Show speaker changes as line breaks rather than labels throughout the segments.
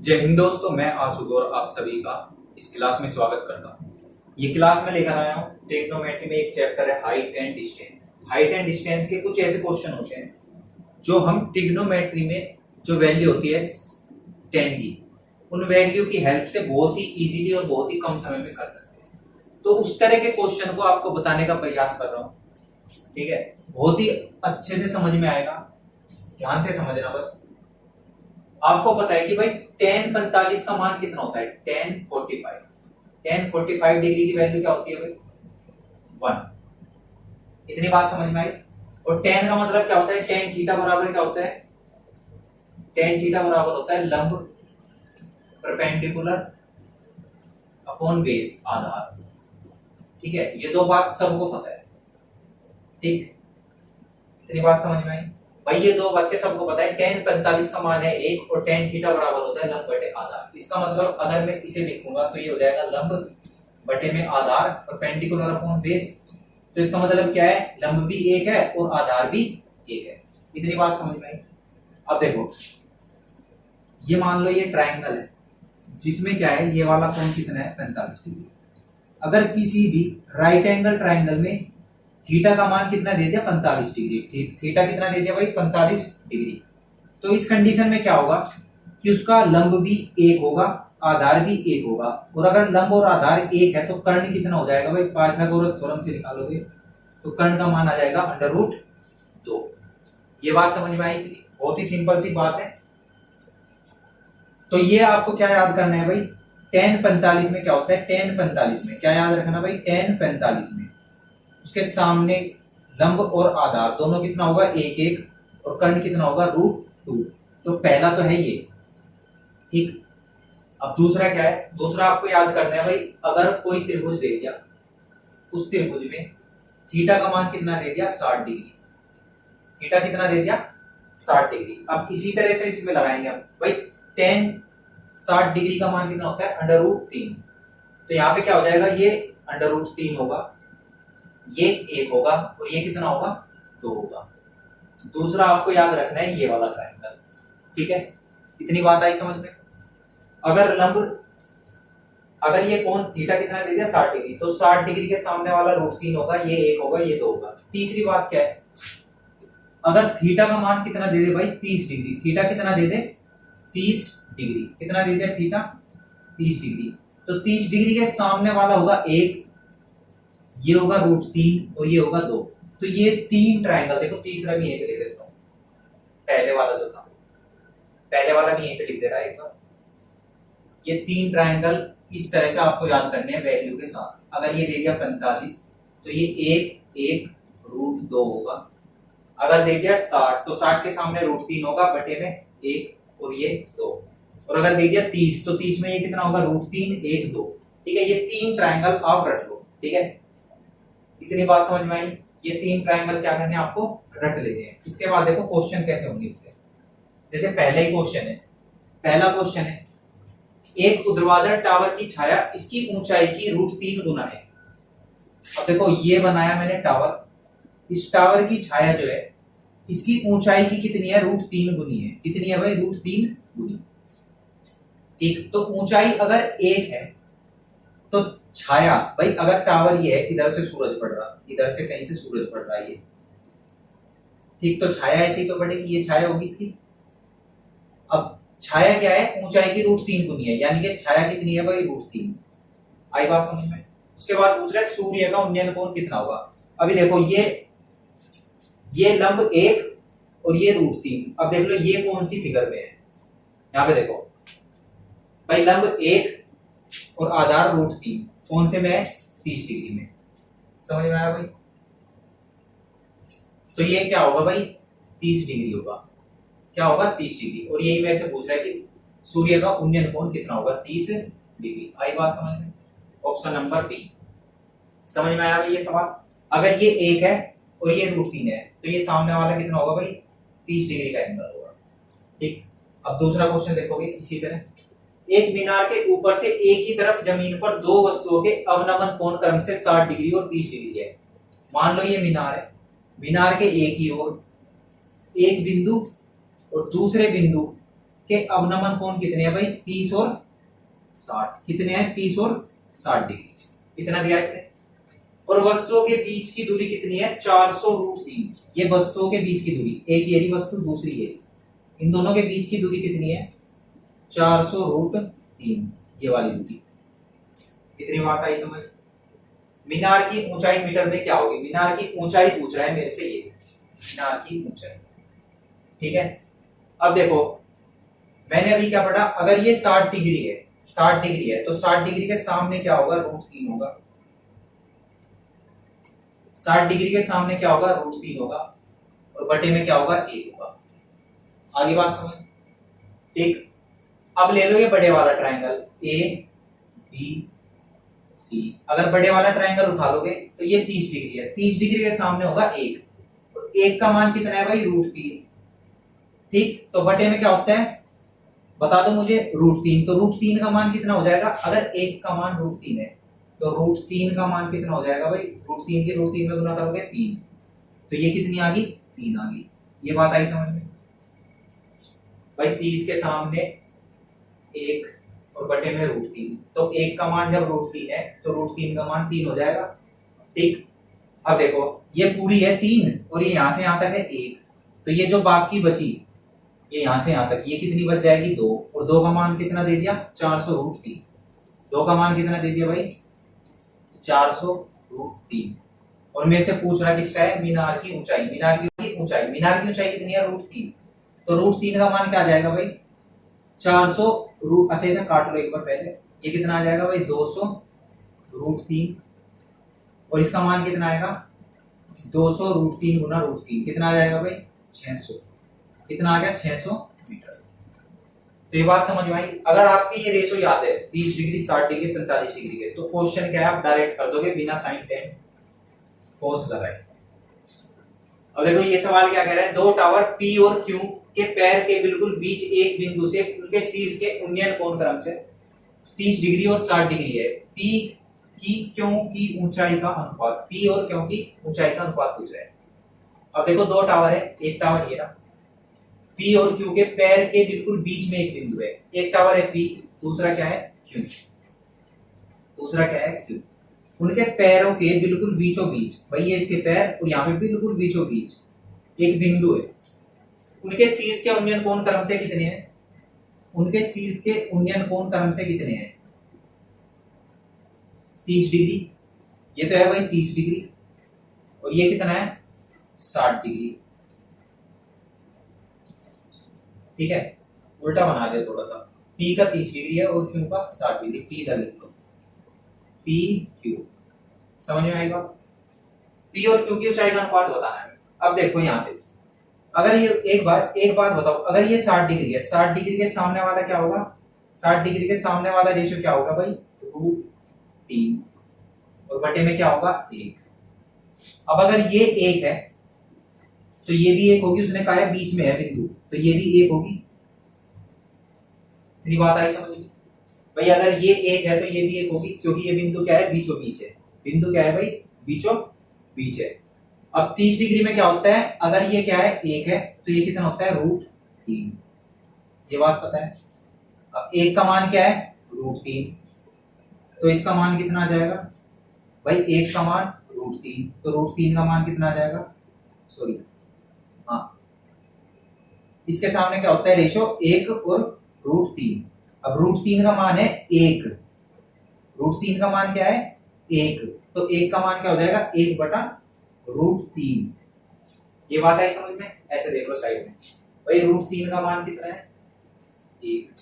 जय हिंद दोस्तों, मैं आशुगौर आप सभी का इस क्लास में स्वागत करता हूँ। ये क्लास में लेकर आया हूँ ट्रिग्नोमेट्री में एक चैप्टर है height and distance. Height and distance के कुछ ऐसे क्वेश्चन होते हैं जो हम ट्रिग्नोमेट्री में जो वैल्यू होती है tan की, उन वैल्यू की हेल्प से बहुत ही इजीली और बहुत ही कम समय में कर सकते हैं। तो उस तरह के क्वेश्चन को आपको बताने का प्रयास कर रहा हूँ। ठीक है, बहुत ही अच्छे से समझ में आएगा, ध्यान से समझना। बस आपको पता है कि भाई tan 45 का मान कितना होता है, tan 45 डिग्री की वैल्यू क्या होती है भाई 1। इतनी बात समझ में आई। और tan का मतलब क्या होता है, tan थीटा बराबर क्या होता है, tan थीटा बराबर होता है लंब परपेंडिकुलर अपॉन बेस आधार। ठीक है, ये दो बात सबको पता है। ठीक, इतनी बात समझ में आई भाई। ये दो बातें सबको पता है। tan 45 का मान है 1 और tan थीटा बराबर होता है लंब बटे आधार। इसका मतलब अगर मैं इसे लिखूंगा तो ये हो जाएगा लंब बटे में आधार परपेंडिकुलर अपॉन बेस। तो इसका मतलब क्या है, लंब भी एक है और आधार भी एक है। इतनी बात समझ में आई। अब देखो, ये मान लो ये ट्राइंगल है जिसमें क्या है, ये वाला कोण कितना है 45 डिग्री। अगर किसी भी राइट एंगल ट्राइंगल में थीटा का मान कितना दे दिया 45 डिग्री, थीटा कितना दे दिया भाई 45 डिग्री, तो इस कंडीशन में क्या होगा कि उसका लंब भी एक होगा, आधार भी एक होगा। और अगर लंब और आधार एक है तो कर्ण कितना हो जाएगा भाई, पाइथागोरस थ्योरम से निकालोगे तो कर्ण का मान आ जाएगा √2। ये बात समझ में आई, बहुत ही सिंपल सी बात है। तो ये आपको क्या याद करना है भाई, tan 45 में क्या होता है, tan 45 में क्या याद रखना भाई, tan 45 में उसके सामने लंब और आधार दोनों कितना होगा, एक एक, और कर्ण कितना होगा √2। तो पहला तो है ये। ठीक, अब दूसरा क्या है, दूसरा आपको याद करना है भाई, अगर कोई त्रिभुज दे दिया, उस त्रिभुज में थीटा का मान कितना दे दिया 60 डिग्री, थीटा कितना दे दिया 60 डिग्री। अब इसी तरह से इसमें लगाएंगे हम भाई, tan 60 डिग्री का मान कितना होता है √3। तो यहाँ पे क्या हो जाएगा, ये √3 होगा, ये 1 होगा और ये कितना होगा 2 होगा। दूसरा आपको याद रखना है ये वाला ट्रायंगल। ठीक है, इतनी बात आई समझ में। अगर लंब, अगर ये कोण थीटा कितना दे दिया 60 डिग्री, तो 60 डिग्री के सामने वाला √3 होगा, ये 1 होगा, ये 2 होगा। तीसरी बात क्या है, अगर थीटा का मान कितना दे दे भाई 30 डिग्री, थीटा कितना दे दे 30 डिग्री, कितना दे दिया थीटा 30 डिग्री, तो 30 डिग्री के सामने वाला होगा 1, ये होगा √3 और ये होगा 2। तो ये तीन ट्रायंगल, देखो तीसरा भी यहीं पे लिख देता हूँ, पहले वाला जो था, पहले वाला भी यहीं पे लिख दे रहा है एक बार। ये तीन ट्रायंगल इस तरह से आपको याद करने हैं वैल्यू के साथ। अगर ये दे दिया 45 तो ये 1 1 √2 होगा। अगर दे दिया 60 तो 60 के सामने √3 होगा बटे में 1 और ये 2। और अगर दे दिया 30 तो 30 में ये कितना होगा √3 1 2। ठीक है, ये तीन ट्रायंगल आप रख लो। ठीक है, इतनी बात समझ में आई। ये तीन ट्रायंगल क्या करने हैं आपको, रट लेने हैं। इसके बाद देखो क्वेश्चन कैसे होंगे इससे। जैसे पहले ही क्वेश्चन है, पहला क्वेश्चन है, एक ऊर्ध्वाधर टावर की छाया इसकी ऊंचाई की √3 गुना है। अब देखो ये बनाया मैंने टावर, इस टावर की छाया जो है इसकी ऊंचाई की कितनी है, √3 गुनी है। कितनी है भाई, √3 गुनी। एक तो ऊंचाई अगर 1 है तो छाया भाई, अगर टावर ये है, इधर से सूरज पड़ रहा, इधर से कहीं से सूरज पड़ रहा है ये, ठीक, तो छाया ऐसी तो पड़ेगी, ये छाया होगी इसकी। अब छाया क्या है, ऊंचाई की √3 गुनी है, यानी कि छाया कितनी है भाई √3। आई बात समझ में। उसके बाद पूछ रहा है सूर्य का उन्नयन कोण कितना होगा। अभी देखो ये लंब 1 और ये √3। अब देख लो ये कौन सी फिगर में है, यहाँ पे देखो भाई, लंब 1 और आधार √3 कौन से में है, 30 डिग्री में। समझ में आया भाई। तो ये क्या होगा भाई 30 डिग्री होगा, क्या होगा 30 डिग्री। और यही मेरे से पूछ रहा है कि सूर्य का उन्नयन कोण कितना होगा, 30 डिग्री। आई बात समझ में। Option number B. समझ में आया भाई ये सवाल। अगर ये 1 है और ये √3 है तो ये सामने वाला कितना होगा भाई 30 डिग्री का एंगल होगा। ठीक, अब दूसरा क्वेश्चन देखोगे इसी तरह, एक मीनार के ऊपर से एक ही तरफ जमीन पर दो वस्तुओं के अवनमन कोण क्रम से 60 डिग्री और 30 डिग्री है। मान लो ये मीनार है, मीनार के एक ही ओर एक बिंदु और दूसरे बिंदु के अवनमन कोण कितने हैं भाई? 30 और 60। कितने हैं? 30 और 60 डिग्री। इतना दिया इसने। और वस्तुओं के बीच की दूरी कितनी है? 400√3। ये वस्तुओं के बीच की दूरी, एक ये रही वस्तु, दूसरी ये, इन दोनों के बीच की दूरी कितनी है? 400√3, ये वाली दूरी। कितनी बात आई समझ? मीनार की ऊंचाई मीटर में क्या होगी? मीनार की ऊंचाई पूछ रहा है मेरे से, ये मीनार की ऊंचाई। ठीक है, अब देखो मैंने अभी क्या पढ़ा, अगर ये 60 डिग्री है, 60 डिग्री है, तो 60 डिग्री के सामने क्या होगा? √3 होगा। 60 डिग्री के सामने क्या होगा? √3 होगा, और बटे में क्या होगा? 1 होगा। आगे बात समझ? ठीक, अब ले लो ये बड़े वाला ट्रायंगल ए बी सी। अगर बड़े वाला ट्रायंगल उठा लोगे तो ये 30 डिग्री है, 30 डिग्री के सामने होगा 1, और 1 का मान कितना है भाई? √3। ठीक, तो बटे में क्या होता है बता दो मुझे? √3। तो √3 का मान कितना हो जाएगा? अगर 1 का मान √3 है तो √3 का मान कितना हो जाएगा भाई? √3 के √3 में गुना करोगे 3, तो ये कितनी आ गई? 3 आ गई। ये बात आई समझ में भाई? 30 के सामने 1 और बटे में √3, तो 1 का मान जब √3 है तो √3 का मान 3 हो जाएगा। ठीक, अब देखो ये पूरी है 3, और ये यहां से यहां तक है 1, तो ये जो बाकी बची ये यहां से यहां तक, ये कितनी बच जाएगी? 2, और 2 का मान कितना दे दिया? 400√3। 2 का मान कितना दे दिया भाई? 400√3। और मेरे से पूछ रहा किसका है? मीनार की ऊंचाई। मीनार की ऊंचाई, मीनार की ऊंचाई कितनी है? √3। तो √3 का मान क्या आ जाएगा भाई? 400 अच्छा इसे काट लो एक बार पहले, ये कितना आ जाएगा भाई? 200√3, और इसका मान कितना आएगा? 200√3 गुना √3 कितना आ जाएगा भाई? 600। कितना आ गया? 600 मीटर। तो ये बात समझ में आई? अगर आपके ये रेशो याद है 30 डिग्री, 60 डिग्री, 45 डिग्री के, तो क्वेश्चन क्या है? आप डायरेक्ट कर दोगे बिना साइन टेन कोस लगाए। अब देखो ये सवाल क्या कह रहा है? दो टावर P और Q के पैर के बिल्कुल बीच एक बिंदु से उनके शीर्ष के उन्नयन कोण क्रम से 30 डिग्री और 60 डिग्री है। P की क्यों की ऊंचाई का अनुपात, P और क्यों की ऊंचाई का अनुपात पूछ रहा है। अब देखो दो टावर है, एक टावर ये रहा, P और Q के पैर के बिल्कुल बीच में एक बिंदु है। एक टावर है P, दूसरा क्या है? Q। दूसरा क्या है? Q। उनके पैरों के बिल्कुल बीचों बीच, भाई ये इसके पैर और यहाँ पे बिल्कुल बीचों बीच एक बिंदु है। उनके शीर्ष के उन्नयन कोण क्रम से कितने हैं? उनके शीर्ष के उन्नयन कोण क्रम से कितने हैं? 30 डिग्री। ये तो है भाई 30 डिग्री, और ये कितना है? 60 डिग्री। ठीक है, उल्टा बना दिया थोड़ा सा। P का 30 डिग्री है और Q का 60 डिग्री। P इधर लिख लो, P Q। समझ में आएगा? P और Q की ऊंचाई का अनुपात बताना है। अब देखो यहां से, अगर ये एक बात बताओ, अगर ये 60 डिग्री है, 60 डिग्री के सामने वाला क्या होगा? 60 डिग्री के सामने वाला रेशियो क्या होगा भाई? √3, और बटे में क्या होगा? 1। अब अगर ये 1 है तो ये भी 1 होगी, उसने कहा है बीच में है बिंदु, तो ये भी 1 होगी। इतनी बात आई समझ में भाई? अगर ये 1 है तो ये भी 1 होगी, क्योंकि ये बिंदु क्या है? बीचों बीच है। बिंदु क्या है भाई? बीचों बीच है। अब 30 डिग्री में क्या होता है? अगर ये क्या है? 1 है, तो ये कितना होता है? √3। ये बात पता है। अब 1 का मान क्या है? √3, तो इसका मान कितना आ जाएगा भाई? 1 का मान √3, तो √3 का मान कितना आ जाएगा? सॉरी, हाँ, इसके सामने क्या होता है? रेशो 1 और √3। अब √3 का मान है 1, √3 का मान क्या है? 1, तो 1 का मान क्या हो जाएगा? 1 बटा √3। ये बात आई समझ में? ऐसे देख लो साइड में भाई, √3 का मान कितना है? 1,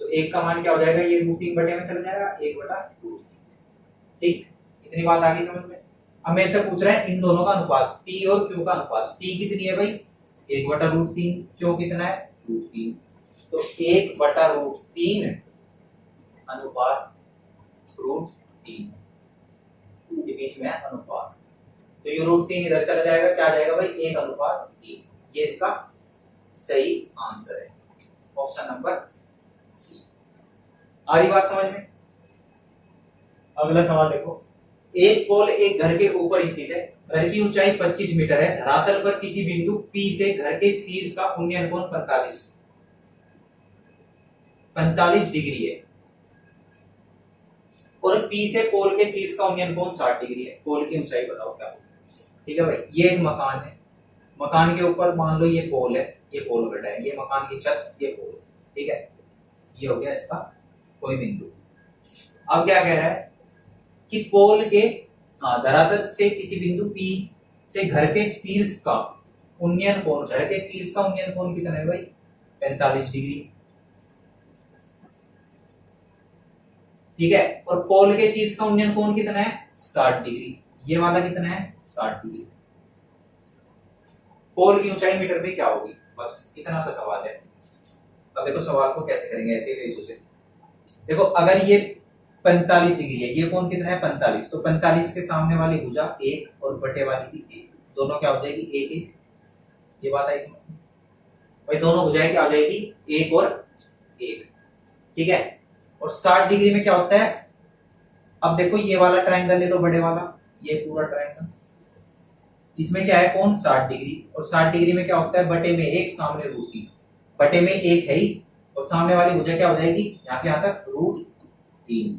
तो 1 का मान क्या हो जाएगा? ये √3 बटे में चला जाएगा, 1 बटा √3। ठीक, इतनी बात आ गई समझ में? अब मेरे से पूछ रहा है इन दोनों का अनुपात, P और Q का अनुपात। P कितनी है भाई? 1 बटा √3। Q कितना है? √3। तो 1 बटा √3 अनुपात √3, ये बीच में है अनुपात, तो ये √3 इधर चला जाएगा, क्या आ जाएगा भाई? 1 अनुपात 3। ये इसका सही आंसर है, ऑप्शन नंबर सी। आ रही बात समझ में? अगला सवाल देखो, एक पोल एक घर के ऊपर स्थित है, घर की ऊंचाई 25 मीटर है, धरातल पर किसी बिंदु P से घर के शीर्ष का उन्नयन कोण 45 45 डिग्री है और पी से पोल के शीर्ष का उन्नयन कोण 60 डिग्री है। पोल की ऊंचाई बताओ क्या होगी। ठीक है भाई, ये एक मकान है, मकान के ऊपर मान लो ये पोल है, ये पोल बैठा है, ये मकान की छत, ये पोल। ठीक है, ये हो गया इसका कोई बिंदु। अब क्या कह रहा है कि पोल के धरातल से किसी बिंदु पी से घर के शीर्ष का उन्नयन कोण, घर के शीर्ष का उन्नयन कोण कितना है भाई 45 डिग्री। ठीक है, और पोल के शीर्ष का उन्नयन कोण कितना है 60 डिग्री। ये वाला कितना है 60 डिग्री। पोल की ऊंचाई मीटर में क्या होगी, बस इतना सा सवाल है। अब देखो सवाल को कैसे करेंगे, ऐसे ही सोचे। देखो अगर ये 45 डिग्री है, ये कोण कितना है 45, तो 45 के सामने वाली भुजा 1 और बटे वाली भी 1, दोनों क्या हो जाएगी 1 1। ये बात आई समझ में भाई, दोनों भुजाएं क्या हो जाएगी 1 और 1। ठीक है, और 60 डिग्री में क्या होता है, अब देखो ये वाला ट्रायंगल ले लो बड़े वाला, ये पूरा ट्रायंगल, इसमें क्या है कोण 60 डिग्री, और 60 डिग्री में क्या होता है बटे में 1 सामने √3, बटे में 1 है ही, और सामने वाली भुजा क्या हो जाएगी यहां से यहां तक √3।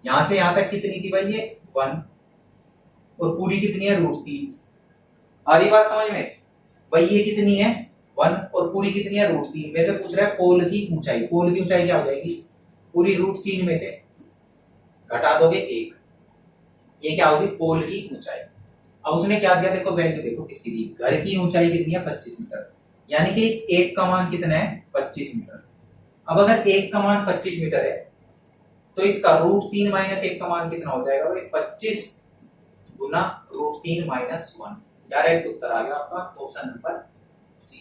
यहां से यहां तक कितनी थी भाई ये 1, और पूरी कितनी है √3। आ रही बात समझ में भाई, ये कितनी है 1 और पूरी कितनी है √3। में से पूछ रहा है पोल की ऊंचाई, पोल की ऊंचाई क्या हो जाएगी पूरी √3 में से घटा दोगे 1, ये क्या होगी पोल की ऊंचाई। अब उसने क्या दिया देखो, वैल्यू देखो किसकी दी, घर की ऊंचाई कितनी है 25 मीटर, यानी कि इस 1 का मान कितना है 25 मीटर। अब अगर 1 का मान 25 मीटर है तो इसका √3 - 1 का मान कितना हो जाएगा भाई 25 गुना √3 - 1। डायरेक्ट उत्तर आ गया आपका ऑप्शन नंबर सी।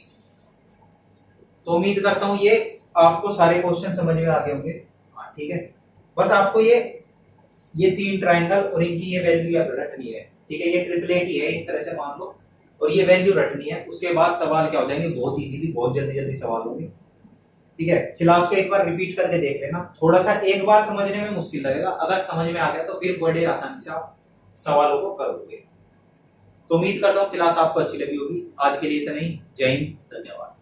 तो उम्मीद करता हूं ये आपको सारे क्वेश्चन समझ में आ गए होंगे। हाँ ठीक है, बस आपको ये 3 ट्रायंगल और इनकी ये वैल्यू याद रखनी है। ठीक है, ये ट्रिपलेट ही है एक तरह से मान लो, और ये वैल्यू रखनी है। उसके बाद सवाल क्या हो जाएंगे बहुत इजीली, बहुत जल्दी जल्दी सवाल होंगे। ठीक है, क्लास को एक बार रिपीट करके देख लेना, थोड़ा सा एक बार समझने में मुश्किल लगेगा, अगर समझ में आ गया तो फिर बड़े आसानी से आप सवालों को कर लोगे। तो उम्मीद करता हूँ क्लास आपको अच्छी लगी होगी। आज के लिए इतना ही, जय हिंद, धन्यवाद।